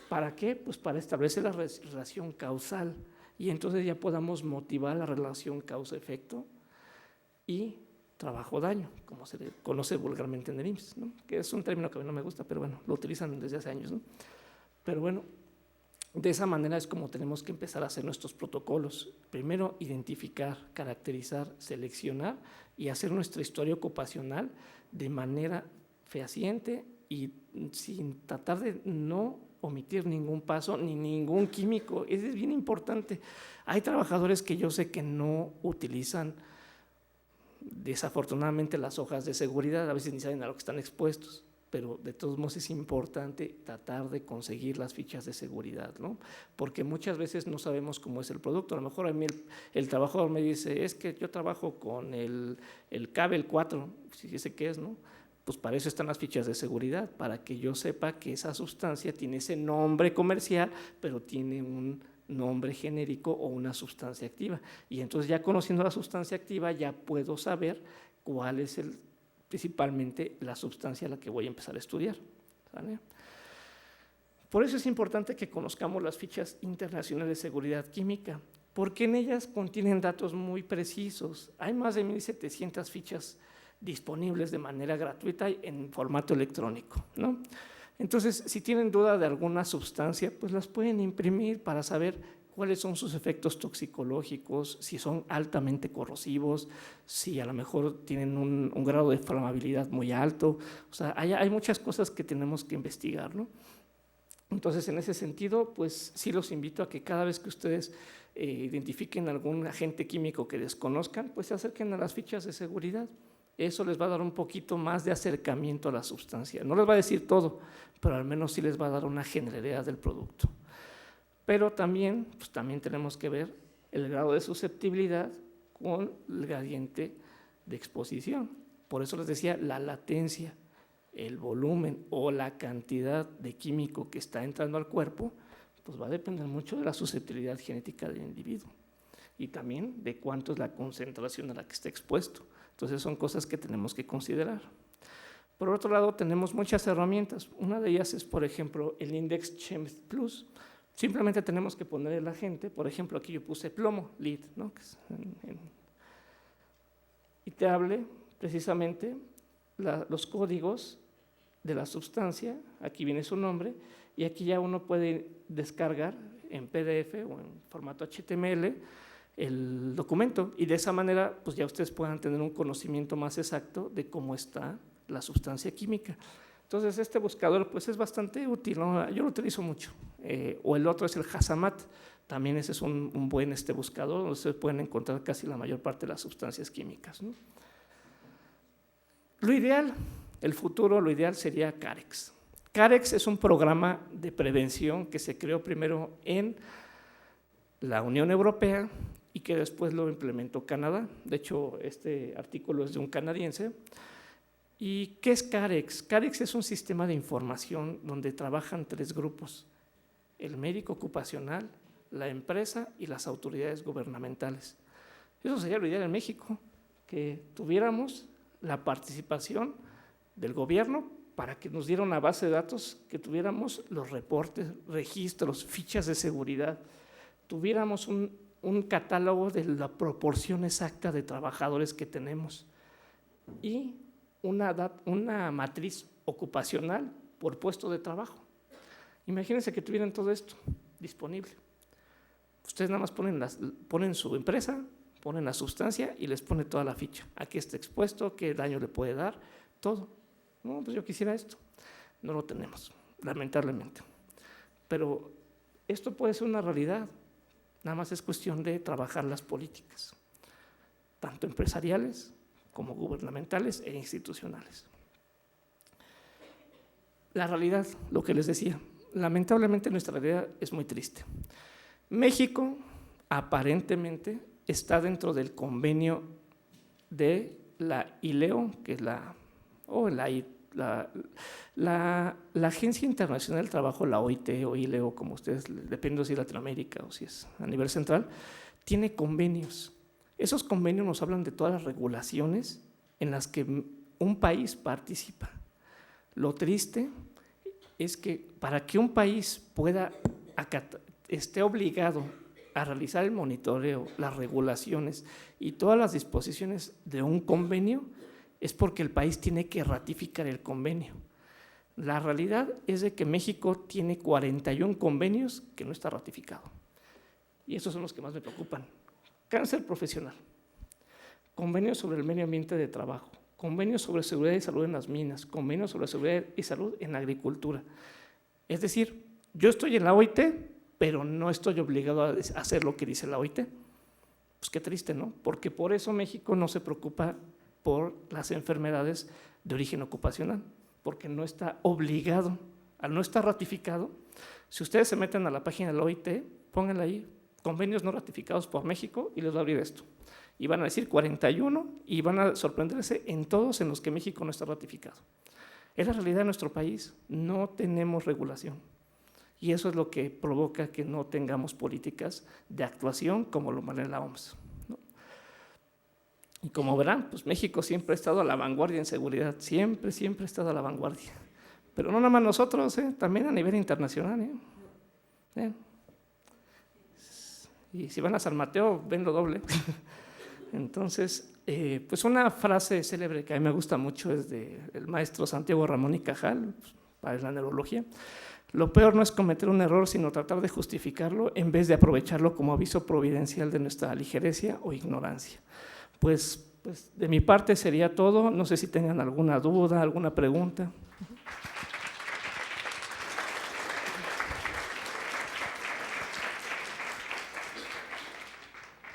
¿Para qué? Pues para establecer la relación causal y entonces ya podamos motivar la relación causa-efecto y trabajo-daño, como se le conoce vulgarmente en el IMSS, ¿no? Que es un término que a mí no me gusta, pero bueno, lo utilizan desde hace años, ¿no? Pero bueno, de esa manera es como tenemos que empezar a hacer nuestros protocolos. Primero, identificar, caracterizar, seleccionar y hacer nuestra historia ocupacional de manera fehaciente y sin tratar de no omitir ningún paso ni ningún químico. Eso es bien importante. Hay trabajadores que yo sé que no utilizan desafortunadamente las hojas de seguridad, a veces ni saben a lo que están expuestos, pero de todos modos es importante tratar de conseguir las fichas de seguridad, ¿no? Porque muchas veces no sabemos cómo es el producto. A lo mejor a mí el trabajador me dice, es que yo trabajo con el Cabel 4, si sé qué es, ¿no? Pues para eso están las fichas de seguridad, para que yo sepa que esa sustancia tiene ese nombre comercial, pero tiene un nombre genérico o una sustancia activa. Y entonces ya conociendo la sustancia activa ya puedo saber cuál es principalmente la sustancia a la que voy a empezar a estudiar, ¿vale? Por eso es importante que conozcamos las fichas internacionales de seguridad química, porque en ellas contienen datos muy precisos. Hay más de 1,700 fichas disponibles de manera gratuita en formato electrónico, ¿no? Entonces, si tienen duda de alguna sustancia, pues las pueden imprimir para saber cuáles son sus efectos toxicológicos, si son altamente corrosivos, si a lo mejor tienen un grado de flamabilidad muy alto. O sea, hay muchas cosas que tenemos que investigar, ¿no? Entonces, en ese sentido, pues sí los invito a que cada vez que ustedes identifiquen algún agente químico que desconozcan, pues se acerquen a las fichas de seguridad. Eso les va a dar un poquito más de acercamiento a la sustancia. No les va a decir todo, pero al menos sí les va a dar una generalidad del producto. Pero también, pues también tenemos que ver el grado de susceptibilidad con el gradiente de exposición. Por eso les decía, la latencia, el volumen o la cantidad de químico que está entrando al cuerpo, pues va a depender mucho de la susceptibilidad genética del individuo y también de cuánto es la concentración a la que está expuesto. Entonces son cosas que tenemos que considerar. Por otro lado, tenemos muchas herramientas. Una de ellas es, por ejemplo, el Index Chems Plus. Simplemente tenemos que poner el agente, por ejemplo, aquí yo puse plomo, lead, ¿no? Y te hable precisamente los códigos de la sustancia, aquí viene su nombre, y aquí ya uno puede descargar en PDF o en formato HTML el documento, y de esa manera pues ya ustedes puedan tener un conocimiento más exacto de cómo está la sustancia química. Entonces, este buscador pues es bastante útil, ¿no? Yo lo utilizo mucho. O el otro es el Hazamat, también ese es un buen buscador, donde se pueden encontrar casi la mayor parte de las sustancias químicas, ¿no? Lo ideal, el futuro, lo ideal sería CAREX. CAREX es un programa de prevención que se creó primero en la Unión Europea y que después lo implementó Canadá. De hecho, este artículo es de un canadiense. ¿Y qué es CAREX? CAREX es un sistema de información donde trabajan 3 grupos: el médico ocupacional, la empresa y las autoridades gubernamentales. Eso sería lo ideal en México, que tuviéramos la participación del gobierno para que nos diera una base de datos, que tuviéramos los reportes, registros, fichas de seguridad, tuviéramos un catálogo de la proporción exacta de trabajadores que tenemos y una matriz ocupacional por puesto de trabajo. Imagínense que tuvieran todo esto disponible. Ustedes nada más ponen su empresa, ponen la sustancia y les pone toda la ficha. Aquí está expuesto, qué daño le puede dar, todo. No, pues yo quisiera esto. No lo tenemos, lamentablemente. Pero esto puede ser una realidad. Nada más es cuestión de trabajar las políticas, tanto empresariales como gubernamentales e institucionales. La realidad, lo que les decía, lamentablemente nuestra realidad es muy triste. México aparentemente está dentro del convenio de la ILEO, que es la Agencia Internacional del Trabajo, la OIT o ILEO, como ustedes, depende si es Latinoamérica o si es a nivel central, tiene convenios. Esos convenios nos hablan de todas las regulaciones en las que un país participa. Lo triste es que para que un país esté obligado a realizar el monitoreo, las regulaciones y todas las disposiciones de un convenio, es porque el país tiene que ratificar el convenio. La realidad es de que México tiene 41 convenios que no está ratificado. Y esos son los que más me preocupan. Cáncer profesional, convenios sobre el medio ambiente de trabajo, convenios sobre seguridad y salud en las minas, convenios sobre seguridad y salud en la agricultura. Es decir, yo estoy en la OIT, pero no estoy obligado a hacer lo que dice la OIT. Pues qué triste, ¿no? Porque por eso México no se preocupa por las enfermedades de origen ocupacional, porque no está obligado, al no estar ratificado. Si ustedes se meten a la página de la OIT, pónganle ahí convenios no ratificados por México y les va a abrir esto. Y van a decir 41 y van a sorprenderse en todos en los que México no está ratificado. Es la realidad de nuestro país, no tenemos regulación. Y eso es lo que provoca que no tengamos políticas de actuación como lo maneja la OMS, ¿no? Y como verán, pues México siempre ha estado a la vanguardia en seguridad, siempre ha estado a la vanguardia. Pero no nada más nosotros, también a nivel internacional. Y si van a San Mateo, ven lo doble. Entonces, pues una frase célebre que a mí me gusta mucho es del maestro Santiago Ramón y Cajal, pues, para la neurología. Lo peor no es cometer un error, sino tratar de justificarlo en vez de aprovecharlo como aviso providencial de nuestra ligereza o ignorancia. Pues de mi parte sería todo. No sé si tengan alguna duda, alguna pregunta.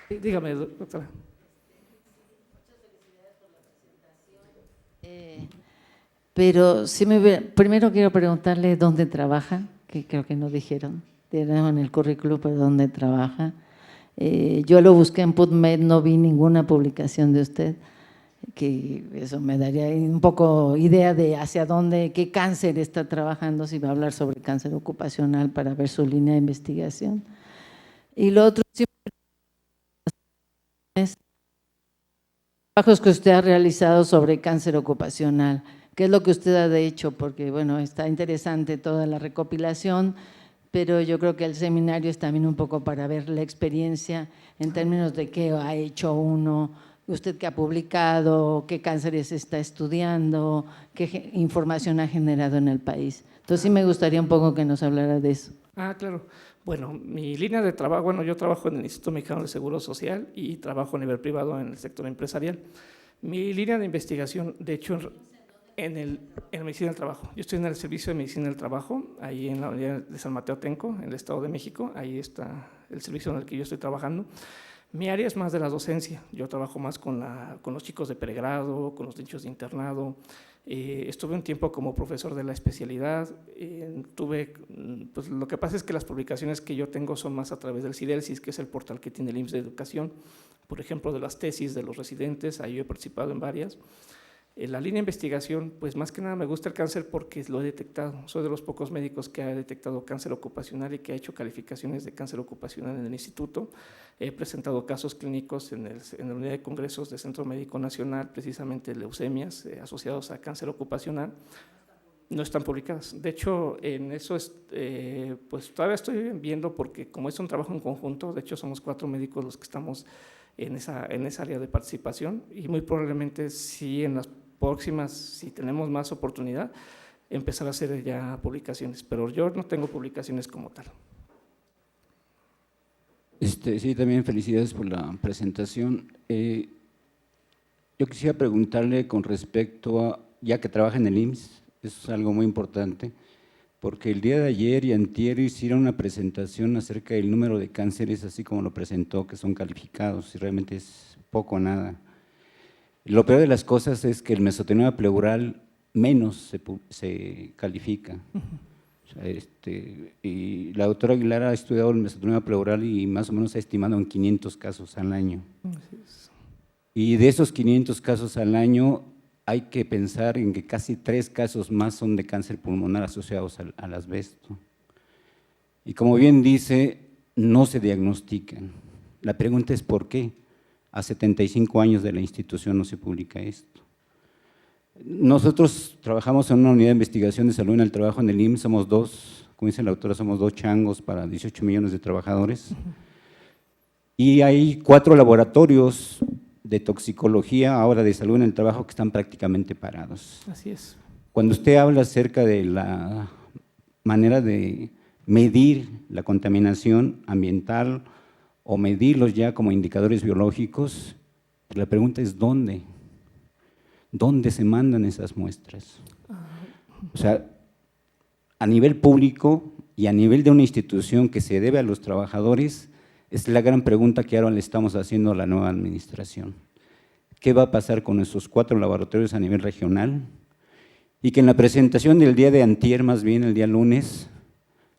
Dígame, doctora. Pero si primero quiero preguntarle dónde trabaja, que creo que no dijeron, tienen en el currículo, pero dónde trabaja. Yo lo busqué en PubMed, no vi ninguna publicación de usted, que eso me daría un poco idea de hacia dónde, qué cáncer está trabajando, si va a hablar sobre cáncer ocupacional para ver su línea de investigación. Y lo otro, trabajos que usted ha realizado sobre cáncer ocupacional. ¿Qué es lo que usted ha hecho? Porque, bueno, está interesante toda la recopilación, pero yo creo que el seminario es también un poco para ver la experiencia en términos de qué ha hecho uno, usted qué ha publicado, qué cánceres está estudiando, qué información ha generado en el país. Entonces, sí me gustaría un poco que nos hablara de eso. Claro. Bueno, mi línea de trabajo, bueno, yo trabajo en el Instituto Mexicano de Seguro Social y trabajo a nivel privado en el sector empresarial. Mi línea de investigación, de hecho, En medicina del trabajo. Yo estoy en el servicio de medicina del trabajo, ahí en la unidad de San Mateo Atenco, en el Estado de México. Ahí está el servicio en el que yo estoy trabajando. Mi área es más de la docencia. Yo trabajo más con los chicos de pregrado, con los niños de internado. Estuve un tiempo como profesor de la especialidad. Pues lo que pasa es que las publicaciones que yo tengo son más a través del CIDELSIS, que es el portal que tiene el IMSS de Educación. Por ejemplo, de las tesis de los residentes, ahí yo he participado en varias. En la línea de investigación, pues más que nada me gusta el cáncer porque lo he detectado. Soy de los pocos médicos que ha detectado cáncer ocupacional y que ha hecho calificaciones de cáncer ocupacional en el instituto. He presentado casos clínicos en la unidad de congresos del Centro Médico Nacional, precisamente leucemias asociados a cáncer ocupacional. No están publicadas. De hecho, en eso pues todavía estoy viendo porque como es un trabajo en conjunto, de hecho somos 4 médicos los que estamos en esa área de participación y muy probablemente sí en las próximas, si tenemos más oportunidad, empezar a hacer ya publicaciones, pero yo no tengo publicaciones como tal. Sí, también felicidades por la presentación. Yo quisiera preguntarle con respecto a, ya que trabaja en el IMSS, eso es algo muy importante, porque el día de ayer y antier hicieron una presentación acerca del número de cánceres, así como lo presentó, que son calificados, y realmente es poco o nada. Lo peor de las cosas es que el mesotelioma pleural menos se califica. O sea, y la doctora Aguilar ha estudiado el mesotelioma pleural y más o menos ha estimado en 500 casos al año. Y de esos 500 casos al año hay que pensar en que casi 3 casos más son de cáncer pulmonar asociados al asbesto. Y como bien dice, no se diagnostican. La pregunta es ¿por qué? A 75 años de la institución no se publica esto. Nosotros trabajamos en una unidad de investigación de salud en el trabajo en el IMSS, somos 2, como dice la doctora, somos 2 changos para 18 millones de trabajadores. Y hay 4 laboratorios de toxicología, ahora de salud en el trabajo, que están prácticamente parados. Así es. Cuando usted habla acerca de la manera de medir la contaminación ambiental o medirlos ya como indicadores biológicos, la pregunta es ¿dónde? ¿Dónde se mandan esas muestras? O sea, a nivel público y a nivel de una institución que se debe a los trabajadores, es la gran pregunta que ahora le estamos haciendo a la nueva administración. ¿Qué va a pasar con esos 4 laboratorios a nivel regional? Y que en la presentación del día de antier, más bien el día lunes,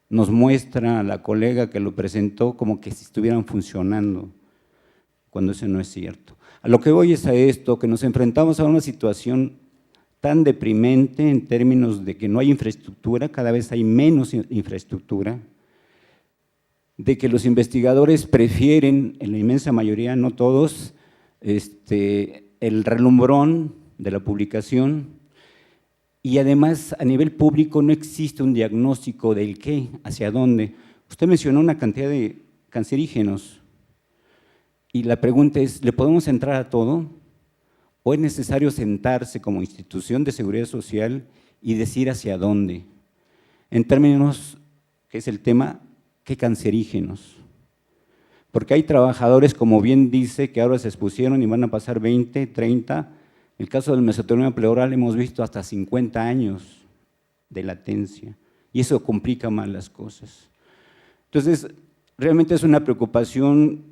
nos muestra a la colega que lo presentó como que si estuvieran funcionando, cuando eso no es cierto. A lo que voy es a esto, que nos enfrentamos a una situación tan deprimente en términos de que no hay infraestructura, cada vez hay menos infraestructura, de que los investigadores prefieren, en la inmensa mayoría, no todos, el relumbrón de la publicación. Y además, a nivel público no existe un diagnóstico del qué, hacia dónde. Usted mencionó una cantidad de cancerígenos y la pregunta es, ¿le podemos entrar a todo? ¿O es necesario sentarse como institución de seguridad social y decir hacia dónde? En términos, que es el tema, ¿qué cancerígenos? Porque hay trabajadores, como bien dice, que ahora se expusieron y van a pasar 20, 30. El caso del mesotelioma pleural hemos visto hasta 50 años de latencia y eso complica más las cosas. Entonces, realmente es una preocupación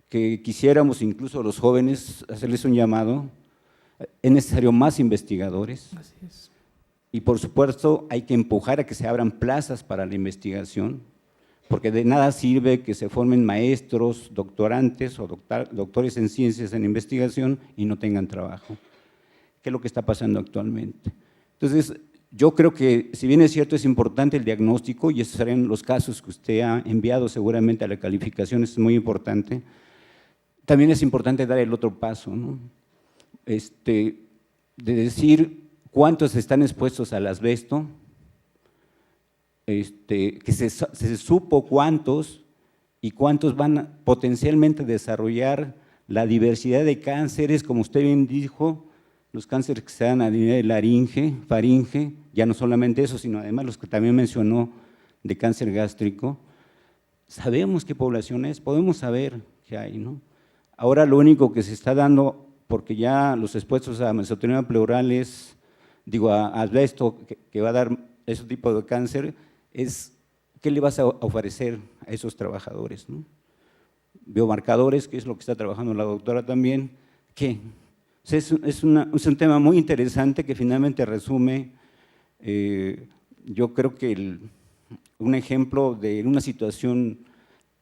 que quisiéramos incluso los jóvenes hacerles un llamado. Es necesario más investigadores. Así es. Y por supuesto hay que empujar a que se abran plazas para la investigación, porque de nada sirve que se formen maestros, doctorantes o doctores en ciencias en investigación y no tengan trabajo. ¿Qué es lo que está pasando actualmente? Entonces, yo creo que, si bien es cierto, es importante el diagnóstico, y esos serían los casos que usted ha enviado seguramente a la calificación, es muy importante, también es importante dar el otro paso, ¿no? De decir cuántos están expuestos al asbesto, que se supo cuántos y cuántos van potencialmente a desarrollar la diversidad de cánceres, como usted bien dijo, los cánceres que se dan a nivel de laringe, faringe, ya no solamente eso, sino además los que también mencionó de cáncer gástrico. Sabemos qué población es, podemos saber qué hay, ¿no? Ahora lo único que se está dando, porque ya los expuestos a mesotelioma pleural es digo, a asbesto, que va a dar ese tipo de cáncer, es ¿qué le vas a ofrecer a esos trabajadores, ¿no? Biomarcadores, que es lo que está trabajando la doctora también, ¿qué? O sea, es un tema muy interesante que finalmente resume, yo creo que un ejemplo de una situación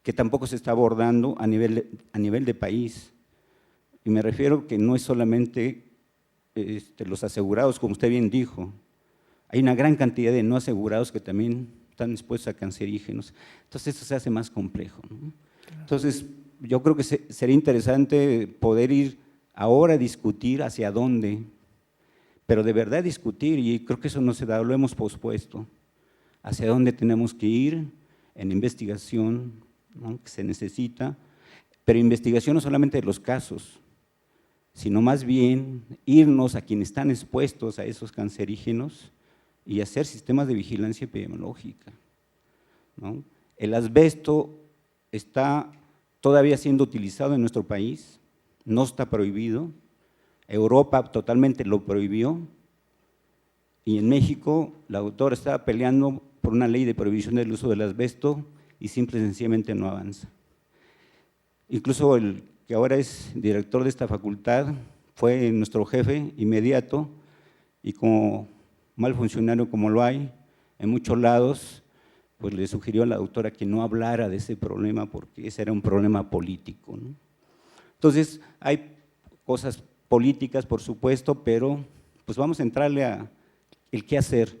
que tampoco se está abordando a nivel de país. Y me refiero que no es solamente los asegurados, como usted bien dijo, hay una gran cantidad de no asegurados que también están expuestos a cancerígenos. Entonces esto se hace más complejo, ¿no? Entonces yo creo que sería interesante poder ir ahora a discutir hacia dónde, pero de verdad discutir, y creo que eso no se da, lo hemos pospuesto, hacia dónde tenemos que ir en investigación, ¿no?, que se necesita, pero investigación no solamente de los casos, sino más bien irnos a quienes están expuestos a esos cancerígenos y hacer sistemas de vigilancia epidemiológica, ¿no? El asbesto está todavía siendo utilizado en nuestro país, no está prohibido, Europa totalmente lo prohibió, y en México la doctora estaba peleando por una ley de prohibición del uso del asbesto y simple y sencillamente no avanza. Incluso el que ahora es director de esta facultad fue nuestro jefe inmediato, y como mal funcionario como lo hay en muchos lados, pues le sugirió a la doctora que no hablara de ese problema porque ese era un problema político, ¿no? Entonces hay cosas políticas, por supuesto, pero pues vamos a entrarle a el qué hacer,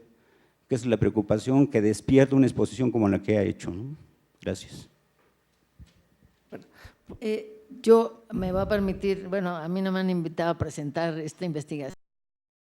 que es la preocupación que despierta una exposición como la que ha hecho, ¿no? Gracias. Yo me va a permitir, bueno, a mí no me han invitado a presentar esta investigación.